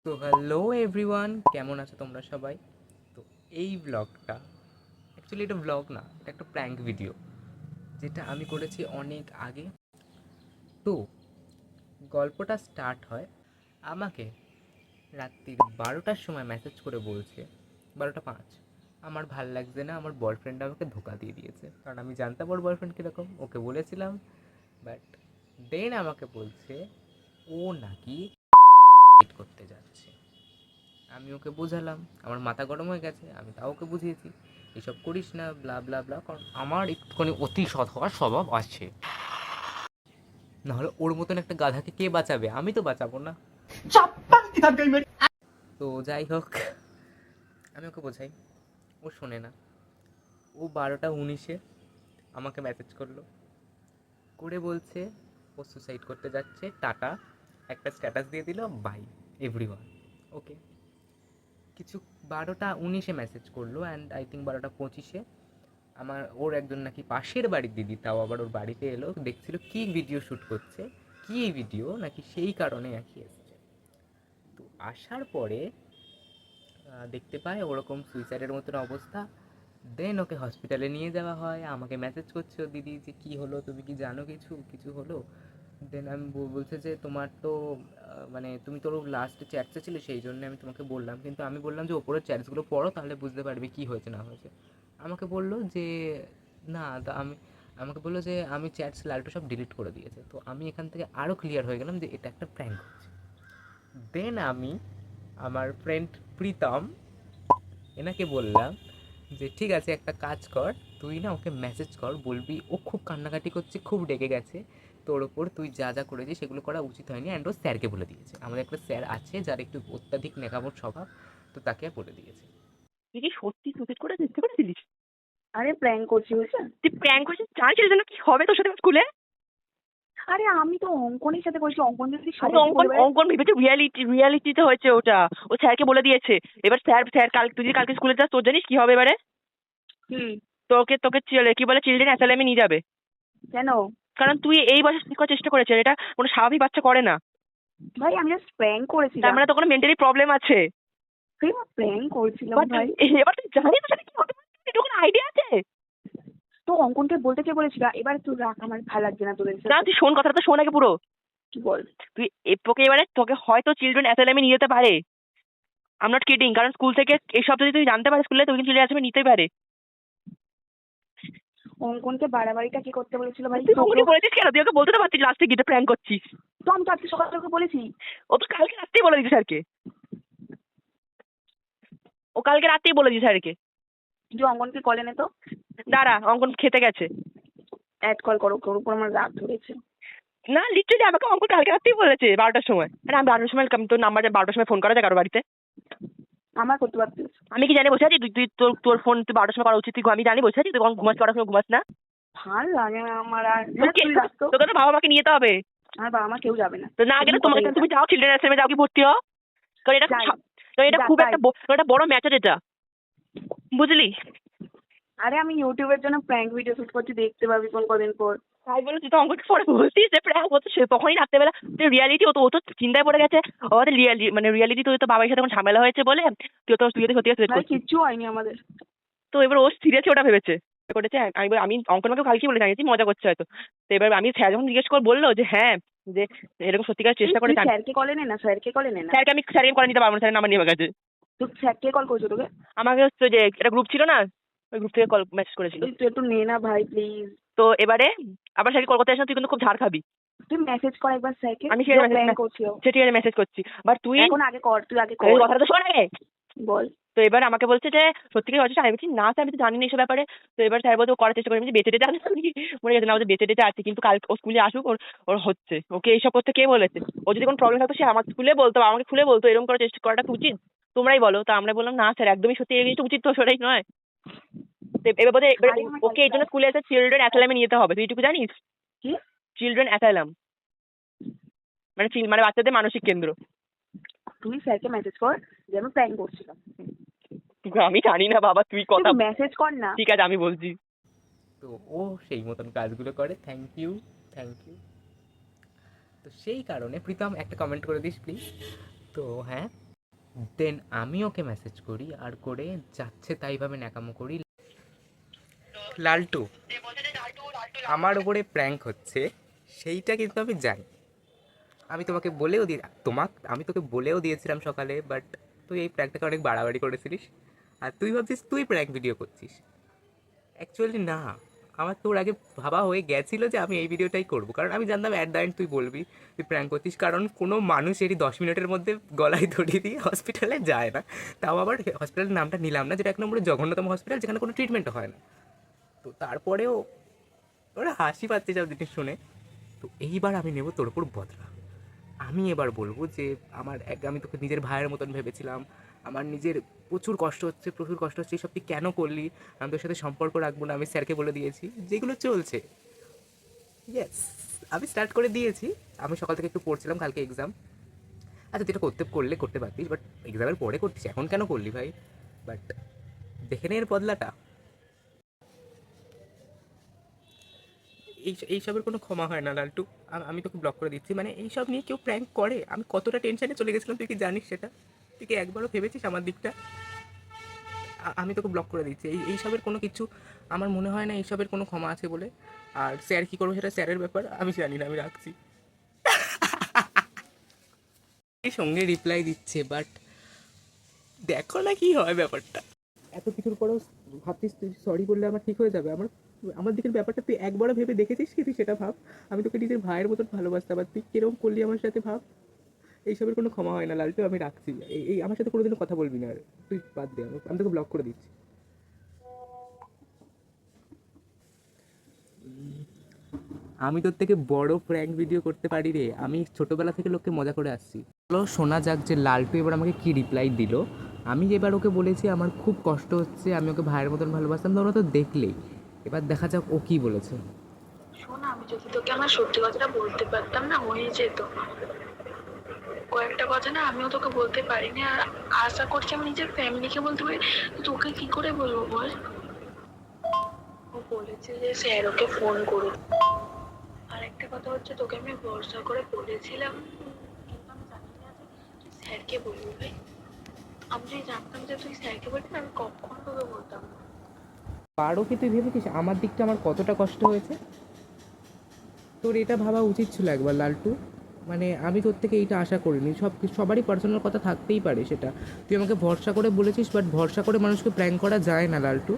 তো hello everyone, কেমন আছো তোমরা সবাই? তো এই ব্লগটা অ্যাকচুয়ালি এটা ব্লগ না, এটা একটা প্র্যাঙ্ক ভিডিও যেটা আমি করেছি অনেক আগে। তো গল্পটা স্টার্ট হয়, আমাকে রাত্রির 12টার সময় মেসেজ করে বলছে, 12টা 5, আমার ভাল লাগছে না, আমার বয়ফ্রেন্ড আমাকে ধোকা দিয়ে দিয়েছে। কারণ আমি জানতাম ওর বয়ফ্রেন্ড কীরকম, ওকে বলেছিলাম। বাট দেন আমাকে বলছে ও নাকি করতে যাচ্ছে। আমি ওকে বোঝালাম, আমার মাথা গরম হয়ে গেছে, আমি তাও ওকে বুঝিয়েছি এসব করিস না, ব্লা ব্লা ব্লা, কারণ আমার একটুখানি অতি সৎ হওয়ার স্বভাব আছে। নাহলে ওর মতন একটা গাধাকে কে বাঁচাবে? আমি তো বাঁচাবো না। তো যাই হোক, আমি ওকে বোঝাই, ও শোনে না। ও 12টা 19-এ আমাকে মেসেজ করলো, করে বলছে ও সুসাইড করতে যাচ্ছে, টাটা, একটা স্ট্যাটাস দিয়ে দিল, বাই এভরিওয়ান। ওকে, কিছু 12টা 19-এ মেসেজ করলো অ্যান্ড আই থিঙ্ক 12টা 25-এ আমার ওর একজন নাকি পাশের বাড়ির দিদি, তাও আবার ওর বাড়িতে এলো, দেখছিল কি ভিডিও শ্যুট করছে, কি এই ভিডিও নাকি সেই কারণে নাকি এসছে। তো আসার পরে দেখতে পায় ওরকম সুইসাইডের মতন অবস্থা। দেন ওকে হসপিটালে নিয়ে যাওয়া হয়, আমাকে মেসেজ করছে ও দিদি যে কী হলো, তুমি কি জানো কিছু কিছু হলো? দেন আমি বলছে যে তোমার তো মানে তুমি তোর লাস্টে চ্যাটসে ছিলে, সেই জন্য আমি তোমাকে বললাম, কিন্তু আমি বললাম যে ওপরের চ্যাটসগুলো পড়ো, তাহলে বুঝতে পারবে কী হয়েছে না হয়েছে। আমাকে বললো যে না, তা আমাকে বললো যে আমি চ্যাটস লালটু সব ডিলিট করে দিয়েছে। তো আমি এখান থেকে আরও ক্লিয়ার হয়ে গেলাম যে এটা একটা প্র্যাঙ্ক হচ্ছে। দেন আমি আমার ফ্রেন্ড প্রীতম, এনাকে বললাম যে ঠিক আছে, একটা কাজ কর, তুই না ওকে মেসেজ কর, বলবি ও খুব কান্নাকাটি করছে, খুব ডেকে গেছে, তোর ওপর তুই যা যা করেছিস সেগুলো করা উচিত হয়নি, অ্যান্ড ও স্যারকে বলে দিয়েছে। আমাদের একটা স্যার আছে যার একটু অত্যাধিক নেকামোর স্বভাব, তো তাকে বলে দিয়েছে। তুই কি সত্যি সুসাইড করে চেষ্টা করেছিলিস? আরে প্র্যাঙ্ক করছি বুঝছেন? তুই প্র্যাঙ্ক করছিস, জানিস এর জন্য কি হবে তোর সাথে স্কুলে? আরে আমি তো অঙ্কনের সাথে করেছি, অঙ্কন যদি আরে সবাইকে অঙ্কন বলবে। অঙ্কন ভেবেছে রিয়ালিটিতে হয়েছে ওটা। ও স্যারকে বলে দিয়েছে। এবার স্যার কাল তুই যদি কালকে স্কুলে যাস, তোর জানিস কি হবে এবারে? হুম। তোকে তোকে কি বলে চিলড্রেন অ্যাসাইলামে নিয়ে যাবে। কেন? কারণ তুই এই বয়সে ঠিক করার চেষ্টা করেছিস, এটা কোনো স্বাভাবিক বাচ্চা করে না। ভাই আমি জাস্ট প্র্যাঙ্ক তার করেছিলাম। মানে তো কোনো মেন্টালি প্রবলেম আছে। প্র্যাঙ্ক করছিলাম বাট ভাই। এবার তুই জানিস তোর সাথে কি হতে পারে? এটুকু আইডিয়া আছে? তো অঙ্কনকে বলতে কে বলেছিল? এবার তুই রাখ, আমার ভালো লাগছে না তোদের না সাথে। তুই শোন, কথাটা তো শোন আগে পুরো। কি বল? তুই তোকে এবারে তোকে হয়তো চিলড্রেন অ্যাসাইলামে নিয়ে যেতে পারে। আই এম নট কিডিং, কারণ স্কুল থেকে এইসব যদি তুই জানতে পারিস স্কুলে, তুই কিন্তু চিলড্রেন অ্যাসাইলামে নিতেই পারে। অঙ্কনকে বাড়াবাড়িটা কি করতে বলেছিল ভাই? তুই তোকে? ওকে বলেছিস কেন? তুই ওকে বলতে তো পারতিস লাস্টে গিয়ে প্র্যাঙ্ক করছিস। তো আমি তো আজকে সকালে ওকে বলেছি। ও তো কালকে রাত্রেই বলে দিয়েছে স্যারকে। ও কালকে রাত্রেই বলে দিয়েছে স্যারকে। যে অঙ্কনকে কলে নে তো। দাঁড়া, অঙ্কন খেতে গেছে। অ্যাড কল করো, ওর উপর আমার রাগ ধরেছে। না লিটারালি আমাকে অঙ্কন কালকে রাত্রেই বলেছে 12টার সময়। আরে আমি 12টার সময় তোর নাম্বার 12টার সময় ফোন করা যায় কারো বাড়িতে? আমার করতে পারতিস। আমি কি জানি বসে আছি? তুই তুই তোর তোর ফোন তুই 12টার সময় করা উচিত, তুই আমি জানি বসে আছি, তুই কখন ঘুমাস, কটার সময় ঘুমাস না? ভাল লাগে না আমার আর। হ্যাঁ তুই রাখ তো। তোকে তো বাবা মাকে নিয়ে যেতে হবে। আমার বাবা মা কেউ যাবে না। তো না গেলে তোমাকে তুমি যাও চিলড্রেন অ্যাসাইলামে যাও, কি ভর্তি হও। কারণ এটা যাই। কারণ এটা খুব যাই। একটা বড় ম্যাটার এটা, বুঝলি? আরে আমি ইউটিউবের জন্য প্র্যাঙ্ক ভিডিও শুট করছি, দেখতে পাবি কোন কদিন পর। তাই বলে তুই তো অঙ্কটা পরে বলছিস যে প্র্যাঙ্ক হচ্ছে, সে তখনই রাত্রেবেলা রিয়ালিটি, ও তো চিন্তায় পড়ে গেছে। ও তো রিয়ালিটি তো বাবার সাথে এখন ঝামেলা হয়েছে বলে তুই তো সত্যি সুইসাইড ভাই করছিস। কিচ্ছু হয়নি আমাদের। তো এবার ও সিরিয়াসলি ওটা ভেবেছে করেছে। আমি অঙ্কনকে কালকেই বলে জানিয়েছি, মজা করছে হয়তো। তো এবার আমি স্যার যখন জিজ্ঞেস করে বললো যে হ্যাঁ, যে এরকম সত্যিকার চেষ্টা তুই করেছে। স্যারকে কলে নে না, স্যারকে কলে নে না। স্যারকে করে নিতে পারবো না, স্যারের নাম্বার নিয়ে গেছে। তুই স্যারকে কল করছো তোকে? আমাকে হচ্ছে যে একটা গ্রুপ ছিল না, ওই গ্রুপ থেকে কল মেসেজ করেছিল। তুই একটু নে না ভাই প্লিজ। তো এবারে আবার স্যারকে কল করতে আসলে তুই কিন্তু খুব ঝাড় খাবি। তুই মেসেজ কর একবার স্যারকে। আমি প্র্যাঙ্ক করছিও। সে ঠিক আছে মেসেজ করছি, বাট তুই এখন আগে কর, তুই আগে এই কর। কথাটা তো শোন আগে। বল। তো এবার আমাকে বলছে যে সত্যি কি হচ্ছে, আমি বলছি না স্যার, আমি তো জানি না এসব ব্যাপারে। তো এবার স্যার বলতে ও করার চেষ্টা করে, বেঁচে টেচে আছে মরে গেছে না, ওদের বেঁচে টেচে আছে, কিন্তু কাল ও স্কুলে আসুক, ওর ওর হচ্ছে। ওকে এইসব করতে কে বলেছে? ও যদি কোনো প্রবলেম থাকতো সে আমার স্কুলে বলতো, আমাকে খুলে বলতো এরকম করার চেষ্টা করাটা কি উচিত? তোমরাই বলো। তো আমরা বললাম না স্যার, একদমই সত্যি এই জিনিসটা উচিত তো সেটাই নয়। তো এবার বলতে এবার আরে আমার ওকে এই জন্য স্কুলে এসে চিলড্রেন অ্যাসাইলামে নিয়ে যেতে হবে, তুই এটুকু জানিস? কি? চিলড্রেন অ্যাসাইলাম মানে মানে বাচ্চাদের মানসিক কেন্দ্র। তুই স্যারকে মেসেজ কর যে আমি প্র্যাঙ্ক করছিলাম। আমি জানি না বাবা, তুই কথা তুই মেসেজ কর না। ঠিক আছে আমি বলছি। তো ও সেই মতন কাজগুলো করে। Thank you, thank you. তো সেই কারণে প্রীতম একটা কমেন্ট করে দিস প্লিজ। তো হ্যাঁ, দেন আমি ওকে মেসেজ করি আর করে যাচ্ছে তাইভাবে ন্যাকামো করি। লালটু আমার ওপরে প্র্যাঙ্ক হচ্ছে সেইটা কিন্তু আমি জানি। আমি তোমাকে বলেও আমি তোকে বলেও দিয়েছিলাম সকালে, বাট তুই এই প্র্যাঙ্কটাকে অনেক বাড়াবাড়ি করেছিলিস আর তুই ভাবছিস তুই প্র্যাঙ্ক ভিডিও করছিস। অ্যাকচুয়ালি না, আমার তোর আগে ভাবা হয়ে গেছিলো যে আমি এই ভিডিওটাই করবো, কারণ আমি জানতাম অ্যাট দ্য এন্ড তুই বলবি তুই প্র্যাঙ্ক করছিস, কারণ কোনো মানুষেরই 10 মিনিটের মধ্যে গলায় দড়ি দিয়ে হসপিটালে যায় না। তাও আবার হসপিটালের নামটা নিলাম না, যেটা এক নম্বরে জঘন্যতম হসপিটাল, যেখানে কোনো ট্রিটমেন্টও হয় না। তো তারপরেও ওরা হাসি পাচ্ছে সব জিনিস শুনে। তো এইবার আমি নেব তোর উপর বদলা। আমি এবার বলবো যে আমি তোকে নিজের ভাইয়ের মতন ভেবেছিলাম, আমার নিজের প্রচুর কষ্ট হচ্ছে এইসব তুই কেন করলি, আমি তোর সাথে সম্পর্ক রাখবো না, আমি স্যারকে বলে দিয়েছি, যেগুলো চলছে। ইয়েস, আমি স্টার্ট করে দিয়েছি। আমি সকাল থেকে একটু পড়ছিলাম, কালকে এক্সাম। আচ্ছা, তুই এটা করতে পারতিস, বাট এক্সামের পরে করতিস, এখন কেন করলি ভাই? বাট দেখে নে এর বদলাটা। এইসবের কোনো ক্ষমা হয় না লালটু। আমি তোকে ব্লক করে দিচ্ছি। মানে এইসব নিয়ে কেউ প্র্যাঙ্ক করে? আমি কতটা টেনশনে চলে গেছিলাম, তুই কি জানিস সেটা? তুই কি একবারও ভেবেছিস আমার দিকটা? আমি তোকে ব্লক করে দিচ্ছি। এইসবের কোনো কিছু আমার মনে হয় না এইসবের কোনো ক্ষমা আছে বলে। আর স্যার কী করবো সেটা স্যারের ব্যাপার, আমি জানি না, আমি রাখছি। এই সঙ্গে রিপ্লাই দিচ্ছে, বাট দেখো না কি হয় ব্যাপারটা। এত কিছুর পরেও ভাবছিস তুই সরি বললে আমার ঠিক হয়ে যাবে? আমার দিকের ব্যাপারটা তুই একবারও ভেবে দেখেছিস কি? তুই সেটা ভাব। আমি তোকে নিজের ভাইয়ের মতন ভালোবাসতাম, আর তুই কিরকম করলি আমার সাথে ভাব। এইসবের কোনো ক্ষমা হয় না লালটু, আমি রাখছি। এই আমার সাথে কোনোদিনও কথা বলবি না আর। তুই বাদ দে, আমি তোকে ব্লক করে দিচ্ছি। আমি তোর থেকে বড় প্র্যাঙ্ক ভিডিও করতে পারি রে। আমি ছোটোবেলা থেকে লোককে মজা করে আসছি। চলো শোনা যাক যে লালটু এবার আমাকে কি রিপ্লাই দিল। আমি এবার ওকে বলেছি আমার খুব কষ্ট হচ্ছে, আমি ওকে ভাইয়ের মতন ভালোবাসতাম, তোমরা তো দেখলেই। এবার দেখা যাক ও কি বলেছে। শোন, আমি যদি তোকে আমার সত্যি কথাটা বলতে পারতাম না, হয়ে যেত। কয়েকটা কথা না আমিও তোকে বলতে পারিনি, আর আশা করছি আমি নিজের ফ্যামিলিকে বলতে পারি। তো তোকে কি করে বলবো বল? ও বলেছে যে স্যার ওকে ফোন করে। আর একটা কথা হচ্ছে, তোকে আমি ভরসা করে বলেছিলাম, কিন্তু আমি জানি না যে তুই স্যারকে বলবি ভাই। আমি যদি জানতাম যে তুই স্যারকে বলবি না, আমি কখনো তোকে বলতাম না। পারো কি তুই ভেবেছিস আমার দিকটা আমার কতটা কষ্ট হয়েছে? তোর এটা ভাবা উচিত ছিল একবার লালটু। মানে আমি তোর থেকে এইটা আশা করিনি। সবারই পার্সোনাল কথা থাকতেই পারে, সেটা তুই আমাকে ভরসা করে বলেছিস, বাট ভরসা করে মানুষকে প্র্যাঙ্ক করা যায় না লালটু।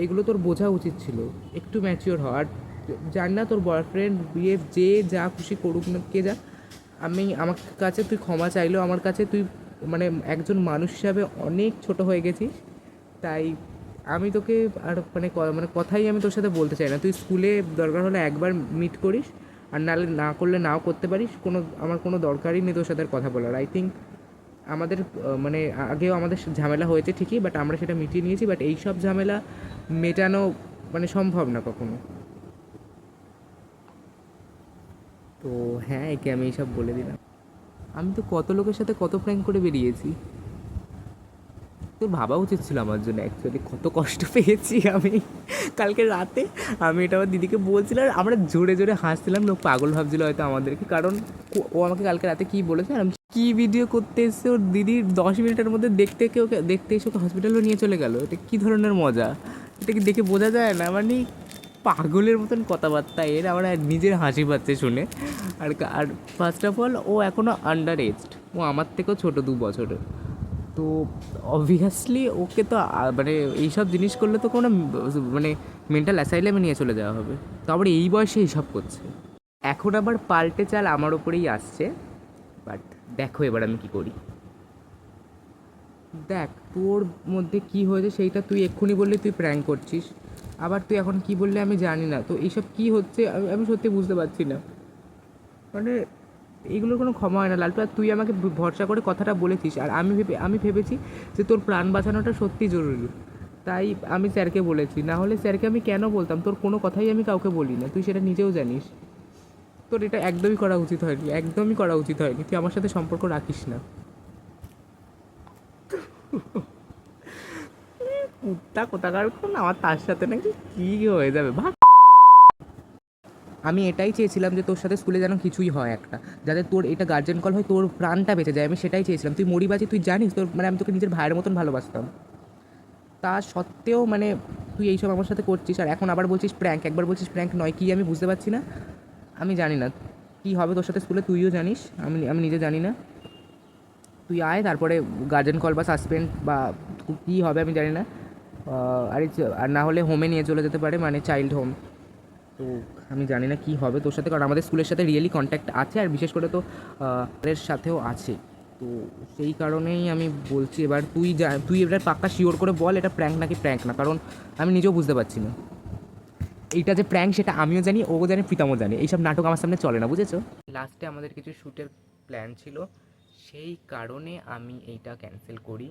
এইগুলো তোর বোঝা উচিত ছিল। একটু ম্যাচিওর হ। আর জান না তোর বয়ফ্রেন্ড বিয়ে যে যা খুশি করুক না কে যা, আমার কাছে তুই ক্ষমা চাইলেও আমার কাছে তুই মানে একজন মানুষ হিসাবে অনেক ছোট হয়ে গেছিস। তাই আমি তোকে আর মানে কথাই আমি তোর সাথে বলতে চাই না। তুই স্কুলে দরকার হলে একবার মিট করিস, আর নাহলে না করলে নাও করতে পারিস। আমার কোনো দরকারই নেই তোর সাথে আর কথা বলার। আই থিঙ্ক আমাদের মানে আগেও আমাদের ঝামেলা হয়েছে ঠিকই, বাট আমরা সেটা মিটিয়ে নিয়েছি। বাট এইসব ঝামেলা মেটানো মানে সম্ভব না কখনো। তো হ্যাঁ, একে আমি এইসব বলে দিলাম। আমি তো কত লোকের সাথে কত প্র্যাঙ্ক করে বেরিয়েছি। তোর ভাবা উচিত ছিল আমার জন্য। অ্যাকচুয়ালি কত কষ্ট পেয়েছি আমি কালকে রাতে। আমি এটা আমার দিদিকে বলছিলাম, আর আমরা জোরে জোরে হাসছিলাম। লোক পাগল ভাবছিল হয়তো আমাদেরকে, কারণ ও আমাকে কালকে রাতে কী বলেছে, আর আমি কী ভিডিও করতে এসছে ওর দিদির 10 মিনিটের মধ্যে দেখতে এসে ওকে হসপিটালও নিয়ে চলে গেল। এটা কী ধরনের মজা? এটা কি দেখে বোঝা যায় না? মানে পাগলের মতন কথাবার্তা এর, আমার নিজের হাসি পাচ্ছে শুনে। আর ফার্স্ট অফ অল ও এখনও আন্ডার এজড, ও আমার থেকেও ছোটো 2 বছরের। তো অবভিয়াসলি ওকে তো মানে এইসব জিনিস করলে তো কোনো মানে মেন্টাল অ্যাসাইলামে নিয়ে চলে যাওয়া হবে। তো আবার এই বয়সে এইসব করছে। এখন আবার পাল্টে চাল আমার ওপরেই আসছে। বাট দেখো এবার আমি কি করি। দেখ তোর মধ্যে কি হয়েছে সেইটা তুই এক্ষুনি বললে তুই প্র্যাঙ্ক করছিস, আবার তুই এখন কি বললে আমি জানি না। তো এইসব কি হচ্ছে আমি সত্যি বুঝতে পারছি না। মানে এইগুলোর কোনো ক্ষমা হয় না লালটু। আর তুই আমাকে ভরসা করে কথাটা বলেছিস, আর আমি ভেবেছি যে তোর প্রাণ বাঁচানোটা সত্যি জরুরি, তাই আমি স্যারকে বলেছি। না হলে স্যারকে আমি কেন বলতাম? তোর কোনো কথাই আমি কাউকে বলি না, তুই সেটা নিজেও জানিস। তোর এটা একদমই করা উচিত হয়নি, একদমই করা উচিত হয়নি। তুই আমার সাথে সম্পর্ক রাখিস না। কুত্তা কোথাকার, আমার তার সাথে নাকি কী হয়ে যাবে ভাগ। আমি এটাই চেয়েছিলাম যে তোর সাথে স্কুলে যেন কিছুই হয় একটা, যাতে তোর এটা গার্জেন কল হয়, তোর প্রাণটা বেঁচে যায়, আমি সেটাই চেয়েছিলাম। তুই মরিবাজি, তুই জানিস তোর মানে আমি তোকে নিজের ভাইয়ের মতন ভালোবাসতাম, তা সত্ত্বেও মানে তুই এইসব আমার সাথে করছিস। আর এখন আবার বলছিস প্র্যাঙ্ক, একবার বলছিস প্র্যাঙ্ক নয়, কি আমি বুঝতে পারছি না। আমি জানি না কী হবে তোর সাথে স্কুলে, তুইও জানিস, আমি নিজে জানি না। তুই আয়, তারপরে গার্জেন কল বা সাসপেন্ড বা কী হবে আমি জানি না। আর না হলে হোমে নিয়ে চলে যেতে পারে, মানে চাইল্ড হোম। তো আমি জানি না কী হবে তোর সাথে, কারণ আমাদের স্কুলের সাথে রিয়েলি কন্ট্যাক্ট আছে, আর বিশেষ করে তো এর সাথেও আছে। তো সেই কারণেই আমি বলছি, এবার তুই এবার পাক্কা শিওর করে বল এটা প্র্যাঙ্ক নাকি প্র্যাঙ্ক না, কারণ আমি নিজেও বুঝতে পারছি না। এইটা যে প্র্যাঙ্ক সেটা আমিও জানি, ও জানি, প্রীতমও জানি, এইসব নাটক আমার সামনে চলে না, বুঝেছো? লাস্টে আমাদের কিছু শ্যুটের প্ল্যান ছিল, সেই কারণে আমি এইটা ক্যান্সেল করি।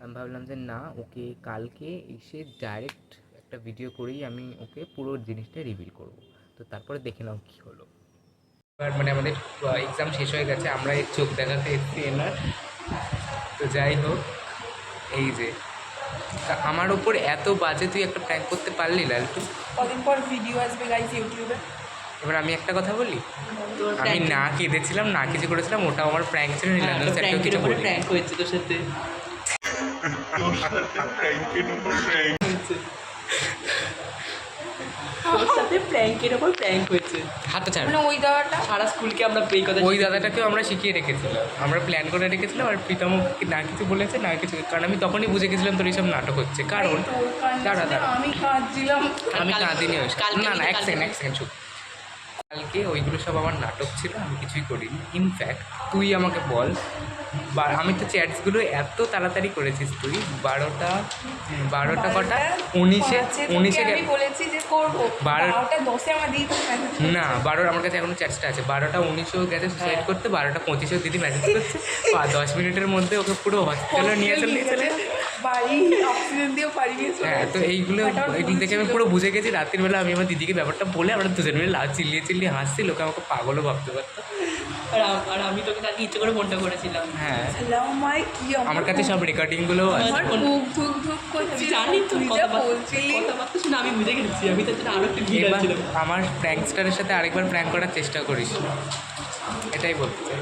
আমি ভাবলাম যে না, ওকে কালকে এসে ডাইরেক্ট একটা ভিডিও করেই আমি ওকে পুরো জিনিসটা রিভিল করব। তো তারপরে দেখে নাও কী হলো। এবার মানে আমাদের এক্সাম শেষ হয়ে গেছে, আমরা এই চোখ দেখাতে এসছি এনার। তো যাই হোক, এই যে তা আমার ওপর এত বাজে তুই একটা প্র্যাঙ্ক করতে পারলি লালটু। কদিন পর ভিডিও আসবে গাইস ইউটিউবে। এবার আমি একটা কথা বলি, আমি না কেঁদেছিলাম, না কিছু করেছিলাম, ওটাও আমার প্র্যাঙ্ক ছিল। নীলাঞ্জন স্যারকেও কিছু বলি। প্র্যাঙ্ক হয়েছে তোর সাথে। তোর সাথে প্র্যাঙ্কের ওপর প্র্যাঙ্ক হয়েছে। হাতটা ছাড়। মানে ওই দাদাটা সারা স্কুলকে আমরা এই কথা ওই দাদাটাকেও আমরা শিখিয়ে রেখেছিলাম, আমরা প্ল্যান করে রেখেছিলাম। আর প্রীতমও না কিছু বলেছে, না কিছু, কারণ আমি তখনই বুঝে গেছিলাম তোর এইসব নাটক হচ্ছে। কারণ দাঁড়া, আমি কাঁদছিলাম। আমি কাঁদিনি ওই কালকে না, এক সেকেন্ড চুপ। কালকে ওইগুলো সব আমার নাটক ছিল, আমি কিছুই করিনি। ইনফ্যাক্ট তুই আমাকে বল, বা আমি তো চ্যাটসগুলো এত তাড়াতাড়ি করেছিস তুই, 12টা কটা 19-এ আমি বলেছি যে করবো 12টা 10-এ আমার দিদি না 12 আমার কাছে এখনো চ্যাটসটা আছে। 12টা 19-এও গেছে সুসাইড করতে, 12টা 25-এও দিদি মেসেজ করছে, 10 মিনিটের মধ্যে ওকে পুরো হসপিটালে নিয়ে চলে। বাড়ি অক্সিজেন দিয়েও পারি গেছে। হ্যাঁ, তো এইগুলো দেখে আমি পুরো বুঝে গেছি। রাতের বেলা আমি আমার দিদিকে ব্যাপারটা বলে আমরা দুজন মিলে চিল্লিয়ে হাসছি, লোকে আমাকে পাগলও ভাবতে পারতো। আর আমি তোকে কালকে ইচ্ছে করে ফোনটা করেছিলাম। হ্যাঁ, মাই কি আমার কাছে সব রেকর্ডিংগুলোও আছে। আমার ধুক করছি, জানি তো কথাবার্তা শুনে আমি বুঝে গেছি। আমি তার জন্য আরো একটু ভিড় এবার ছিলাম। আমার প্র্যাঙ্কস্টারের সাথে আরেকবার প্র্যাঙ্ক করার চেষ্টা করিস, এটাই বলতে চাই।